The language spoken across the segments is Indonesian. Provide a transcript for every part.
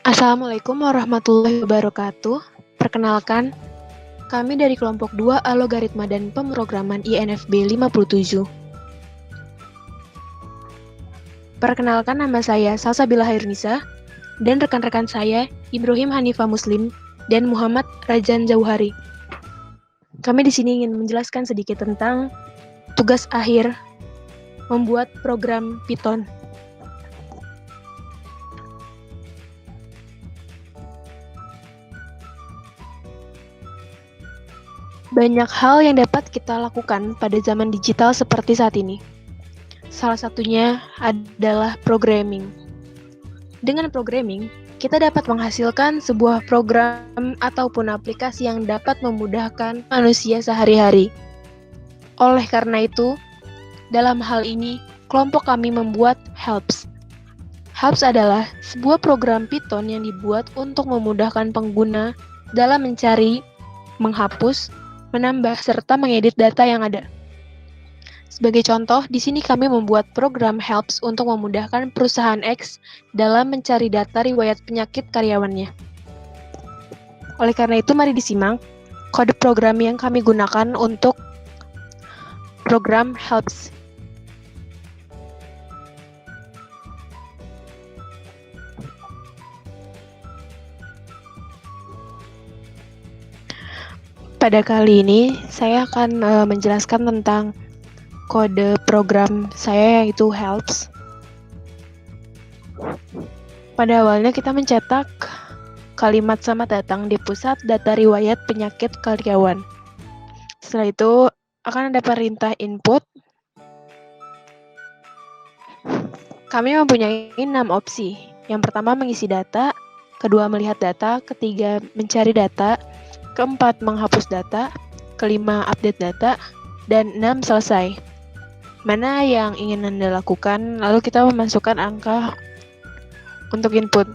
Assalamualaikum warahmatullahi wabarakatuh. Perkenalkan, kami dari kelompok 2 Algoritma dan Pemrograman INFB 57. Perkenalkan, nama saya Salsabila Hairunisa dan rekan-rekan saya Ibrahim Hanifah Muslim dan Muhammad Rajan Jauhari. Kami di sini ingin menjelaskan sedikit tentang tugas akhir membuat program Python. Banyak hal yang dapat kita lakukan pada zaman digital seperti saat ini. Salah satunya adalah programming. Dengan programming, kita dapat menghasilkan sebuah program ataupun aplikasi yang dapat memudahkan manusia sehari-hari. Oleh karena itu, dalam hal ini, kelompok kami membuat Helps. Helps adalah sebuah program Python yang dibuat untuk memudahkan pengguna dalam mencari, menghapus, menambah, serta mengedit data yang ada. Sebagai contoh, di sini kami membuat program Helps untuk memudahkan perusahaan X dalam mencari data riwayat penyakit karyawannya. Oleh karena itu, mari disimak kode program yang kami gunakan untuk program Helps. Pada kali ini, saya akan menjelaskan tentang kode program saya yaitu Helps. Pada awalnya kita mencetak kalimat selamat datang di pusat data riwayat penyakit karyawan. Setelah itu akan ada perintah input. Kami mempunyai 6 opsi. Yang pertama mengisi data, kedua melihat data, ketiga mencari data, keempat menghapus data, kelima update data, dan 6 selesai. Mana yang ingin Anda lakukan, lalu kita memasukkan angka untuk input.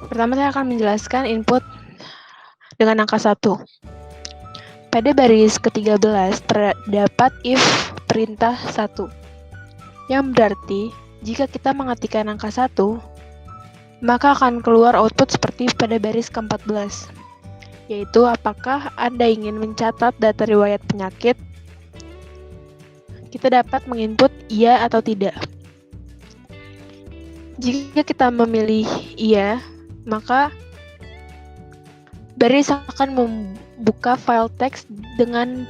Pertama saya akan menjelaskan input dengan angka 1. Pada baris ke-13 terdapat if perintah 1. Yang berarti, jika kita mengetikkan angka 1, maka akan keluar output seperti pada baris ke-14, yaitu apakah Anda ingin mencatat data riwayat penyakit. Kita dapat menginput iya atau tidak. Jika kita memilih iya, maka baris akan membuka file teks dengan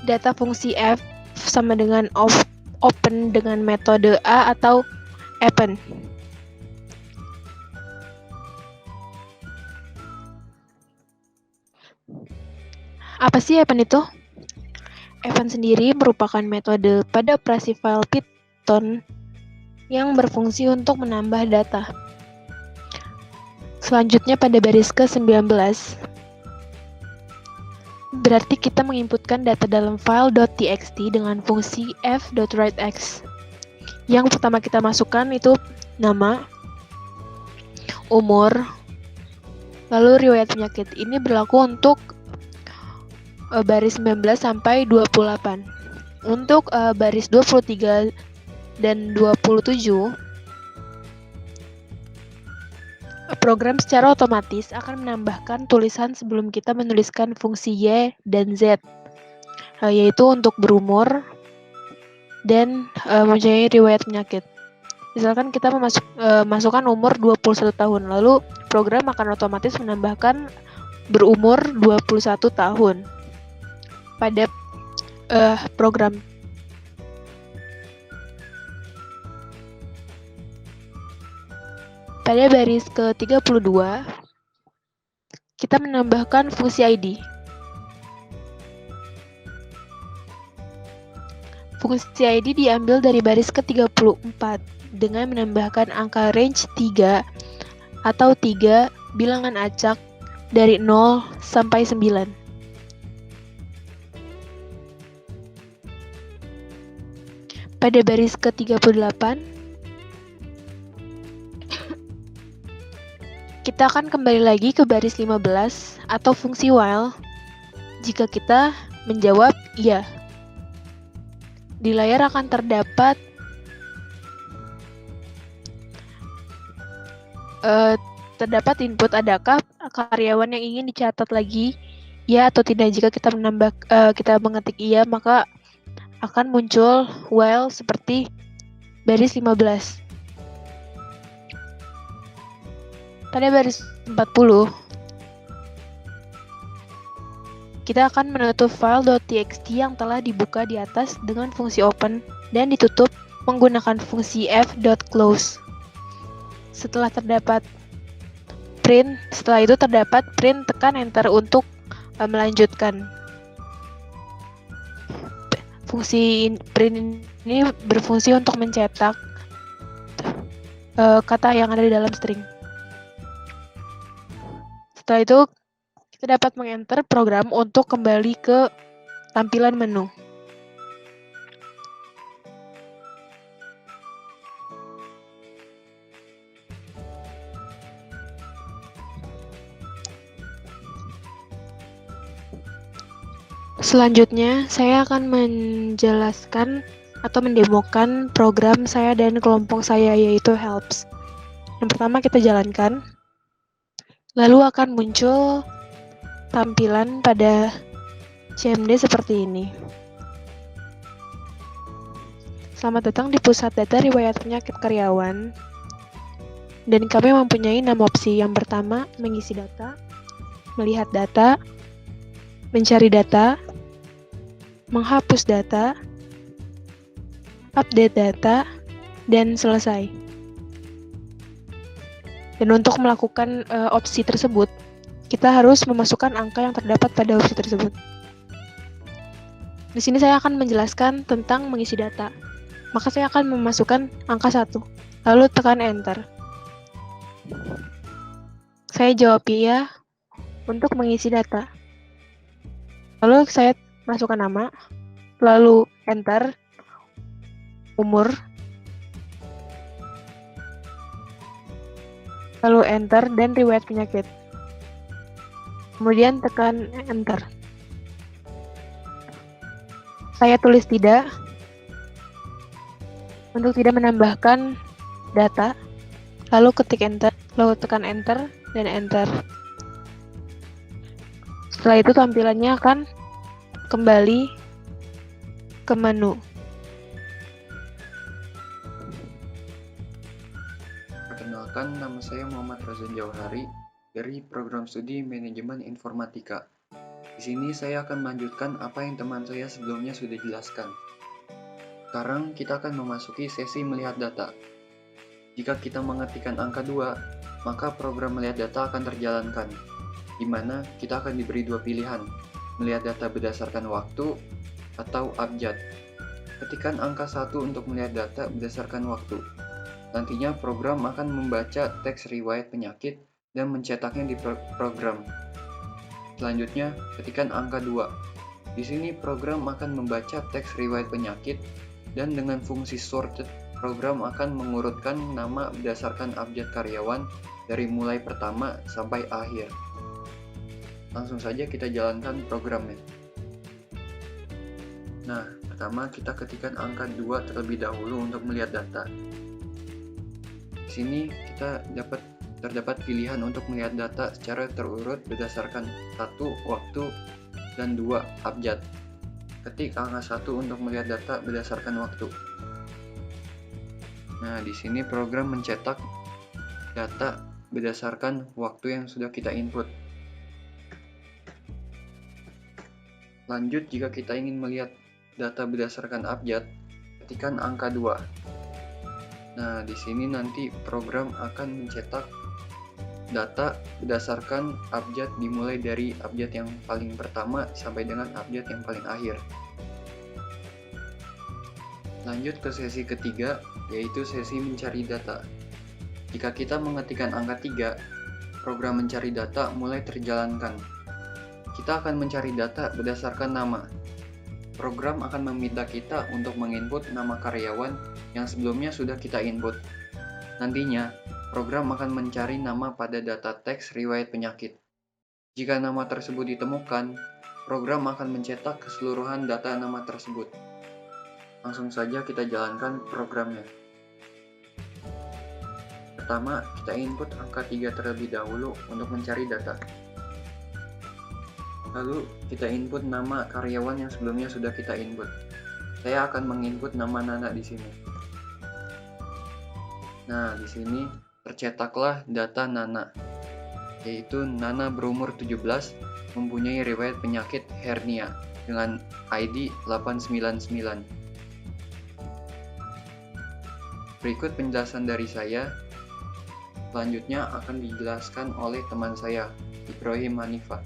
data fungsi f sama dengan open dengan metode a atau append. Apa sih append itu? Append sendiri merupakan metode pada operasi file Python yang berfungsi untuk menambah data. Selanjutnya pada baris ke-19, berarti kita menginputkan data dalam file .txt dengan fungsi f.writex. Yang pertama kita masukkan itu nama, umur, lalu riwayat penyakit. Ini berlaku untuk baris 19 sampai 28. Untuk baris 23 dan 27, program secara otomatis akan menambahkan tulisan sebelum kita menuliskan fungsi Y dan Z, yaitu untuk berumur dan mempunyai riwayat penyakit. Misalkan kita masukkan umur 21 tahun, lalu program akan otomatis menambahkan berumur 21 tahun. Pada program pada baris ke-32 kita menambahkan fungsi ID. Fungsi ID diambil dari baris ke-34 dengan menambahkan angka range 3 atau 3 bilangan acak dari 0 sampai 9. Pada baris ke-38, kita akan kembali lagi ke baris 15 atau fungsi while jika kita menjawab iya. Di layar akan terdapat terdapat input adakah karyawan yang ingin dicatat lagi ya atau tidak. Jika kita mengetik iya, maka akan muncul while seperti baris 15. Pada baris 40, kita akan menutup file .txt yang telah dibuka di atas dengan fungsi open dan ditutup menggunakan fungsi f.close. Setelah itu terdapat print, tekan enter untuk melanjutkan. Fungsi print ini berfungsi untuk mencetak kata yang ada di dalam string. Setelah itu, kita dapat mengenter program untuk kembali ke tampilan menu. Selanjutnya, saya akan menjelaskan atau mendemokan program saya dan kelompok saya, yaitu helps. Yang pertama kita jalankan, lalu akan muncul tampilan pada CMD seperti ini. Selamat datang di pusat data riwayat penyakit karyawan. Dan kami mempunyai 6 opsi. Yang pertama, mengisi data, melihat data, mencari data, menghapus data, update data, dan selesai. Dan untuk melakukan opsi tersebut, kita harus memasukkan angka yang terdapat pada opsi tersebut. Di sini saya akan menjelaskan tentang mengisi data. Maka saya akan memasukkan angka 1, lalu tekan enter. Saya jawab iya untuk mengisi data. Lalu saya masukkan nama, lalu enter, umur, lalu enter, dan riwayat penyakit. Kemudian tekan enter. Saya tulis tidak untuk tidak menambahkan data, lalu ketik enter, lalu tekan enter, dan enter. Setelah itu tampilannya akan kembali ke menu. Perkenalkan, nama saya Muhammad Razan Jauhari dari Program Studi Manajemen Informatika. Di sini saya akan melanjutkan apa yang teman saya sebelumnya sudah jelaskan. Sekarang kita akan memasuki sesi melihat data. Jika kita mengetikkan angka 2, maka program melihat data akan terjalankan, di mana kita akan diberi dua pilihan, melihat data berdasarkan waktu atau abjad. Ketikkan angka 1 untuk melihat data berdasarkan waktu. Nantinya program akan membaca teks riwayat penyakit dan mencetaknya di program. Selanjutnya, ketikkan angka 2. Di sini program akan membaca teks riwayat penyakit dan dengan fungsi sorted, program akan mengurutkan nama berdasarkan abjad karyawan dari mulai pertama sampai akhir. Langsung saja kita jalankan programnya. Nah, pertama kita ketikkan angka 2 terlebih dahulu untuk melihat data. Di sini kita terdapat pilihan untuk melihat data secara terurut berdasarkan 1 waktu dan 2 abjad. Ketik angka 1 untuk melihat data berdasarkan waktu. Nah, di sini program mencetak data berdasarkan waktu yang sudah kita input. Lanjut, jika kita ingin melihat data berdasarkan abjad, ketikkan angka 2. Nah, di sini nanti program akan mencetak data berdasarkan abjad dimulai dari abjad yang paling pertama sampai dengan abjad yang paling akhir. Lanjut ke sesi ketiga, yaitu sesi mencari data. Jika kita mengetikkan angka 3, program mencari data mulai terjalankan. Kita akan mencari data berdasarkan nama. Program akan meminta kita untuk menginput nama karyawan yang sebelumnya sudah kita input. Nantinya, program akan mencari nama pada data teks riwayat penyakit. Jika nama tersebut ditemukan, program akan mencetak keseluruhan data nama tersebut. Langsung saja kita jalankan programnya. Pertama, kita input angka 3 terlebih dahulu untuk mencari data. Lalu, kita input nama karyawan yang sebelumnya sudah kita input. Saya akan menginput nama Nana di sini. Nah, di sini tercetaklah data Nana, yaitu Nana berumur 17, mempunyai riwayat penyakit hernia dengan ID 899. Berikut penjelasan dari saya. Selanjutnya akan dijelaskan oleh teman saya, Ibrahim Hanifah.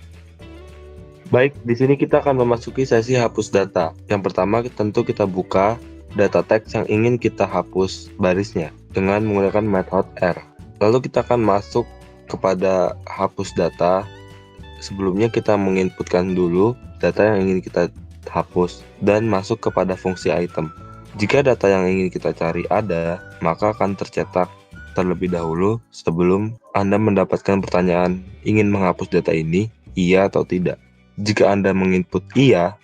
Baik, di sini kita akan memasuki sesi hapus data. Yang pertama, tentu kita buka data teks yang ingin kita hapus barisnya dengan menggunakan metode R. Lalu kita akan masuk kepada hapus data. Sebelumnya kita menginputkan dulu data yang ingin kita hapus dan masuk kepada fungsi item. Jika data yang ingin kita cari ada, maka akan tercetak terlebih dahulu sebelum Anda mendapatkan pertanyaan ingin menghapus data ini, iya atau tidak. Jika Anda menginput iya,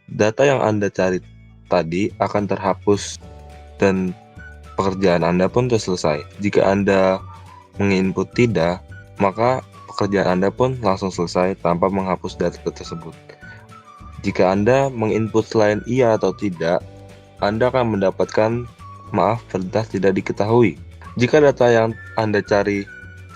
data yang Anda cari tadi akan terhapus dan pekerjaan Anda pun selesai. Jika Anda menginput tidak, maka pekerjaan Anda pun langsung selesai tanpa menghapus data tersebut. Jika Anda menginput selain iya atau tidak, Anda akan mendapatkan perintah tidak diketahui. Jika data yang Anda cari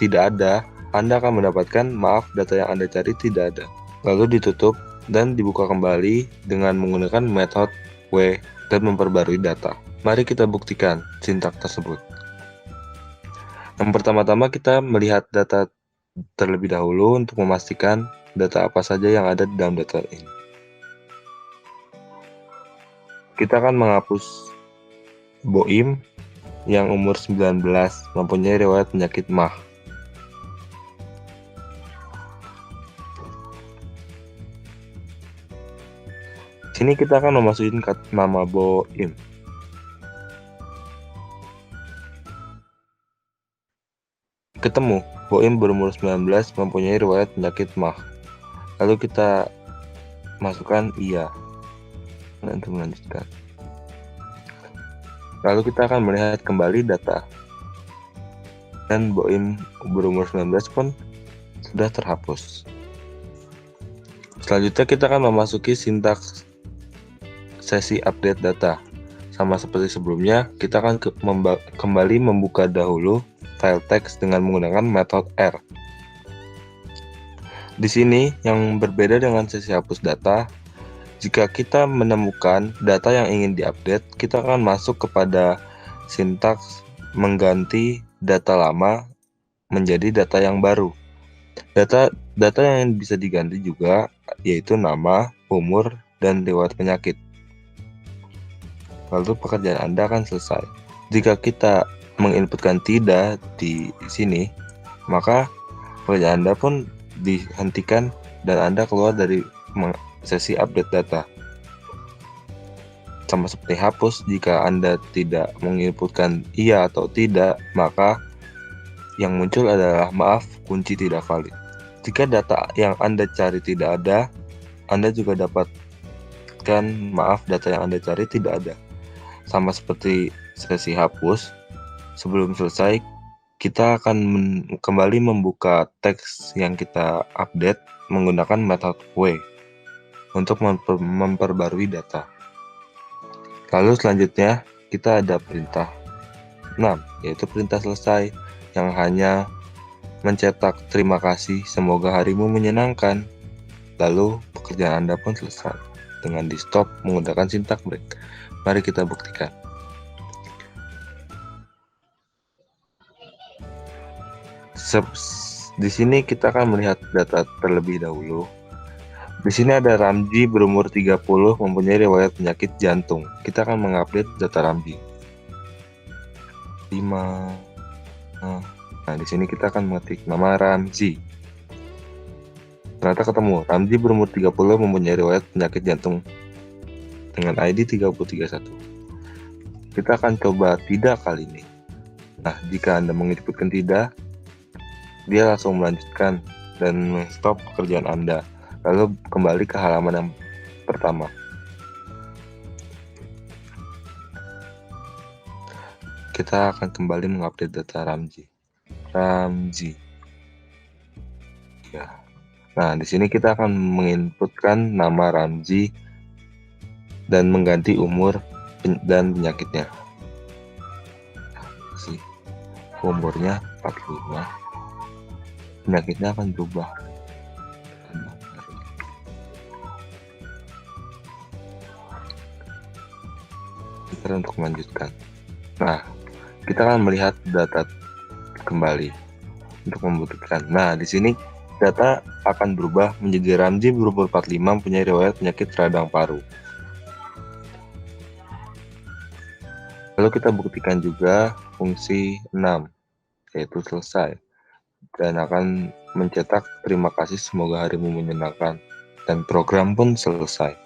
tidak ada, Anda akan mendapatkan data yang Anda cari tidak ada. Lalu ditutup dan dibuka kembali dengan menggunakan metode W dan memperbarui data. Mari kita buktikan sintak tersebut. Yang pertama-tama kita melihat data terlebih dahulu untuk memastikan data apa saja yang ada di dalam data ini. Kita akan menghapus Boim yang umur 19, mempunyai riwayat penyakit MAH. Sini kita akan memasukin nama Boim. Ketemu, Boim berumur 19, mempunyai riwayat penyakit MAH. Lalu kita masukkan iya. Untuk melanjutkan. Lalu kita akan melihat kembali data. Dan Boim berumur 19 pun sudah terhapus. Selanjutnya kita akan memasuki sintaks sesi update data. Sama seperti sebelumnya, kita akan kembali membuka dahulu file teks dengan menggunakan metode R. Di sini yang berbeda dengan sesi hapus data, jika kita menemukan data yang ingin diupdate, kita akan masuk kepada sintaks mengganti data lama menjadi data yang baru. Data yang bisa diganti juga yaitu nama, umur, dan riwayat penyakit. Lalu pekerjaan Anda akan selesai. Jika kita menginputkan tidak di sini, maka pekerjaan Anda pun dihentikan dan Anda keluar dari sesi update data. Sama seperti hapus, jika Anda tidak menginputkan iya atau tidak, maka yang muncul adalah kunci tidak valid. Jika data yang Anda cari tidak ada, Anda juga dapatkan data yang Anda cari tidak ada. Sama seperti sesi hapus, sebelum selesai kita akan kembali membuka teks yang kita update menggunakan metode W untuk memperbarui data. Lalu selanjutnya kita ada perintah 6, yaitu perintah selesai yang hanya mencetak terima kasih, semoga harimu menyenangkan. Lalu pekerjaan Anda pun selesai dengan di stop menggunakan sintak break. Mari kita buktikan. Di sini kita akan melihat data terlebih dahulu. Di sini ada Ramji berumur 30, mempunyai riwayat penyakit jantung. Kita akan mengupdate data Ramji. 5. Nah, di sini kita akan mengetik nama Ramzi. Ternyata ketemu. Ramzi berumur 30, mempunyai riwayat penyakit jantung dengan ID 331. Kita akan coba tidak kali ini. Nah, jika Anda menginputkan tidak, dia langsung melanjutkan dan men-stop pekerjaan Anda. Lalu kembali ke halaman yang pertama. kita akan kembali mengupdate data Ramzi. Ya. Nah, di sini kita akan menginputkan nama Ramzi dan mengganti umur dan penyakitnya. Umurnya 45. Penyakitnya akan berubah. Kita untuk melanjutkan. Nah, kita akan melihat data kembali untuk membuktikan. Nah, di sini data akan berubah menjadi Ramzi berumur 45 mempunyai riwayat penyakit radang paru. Lalu kita buktikan juga fungsi 6, yaitu selesai. Dan akan mencetak terima kasih, semoga harimu menyenangkan. Dan program pun selesai.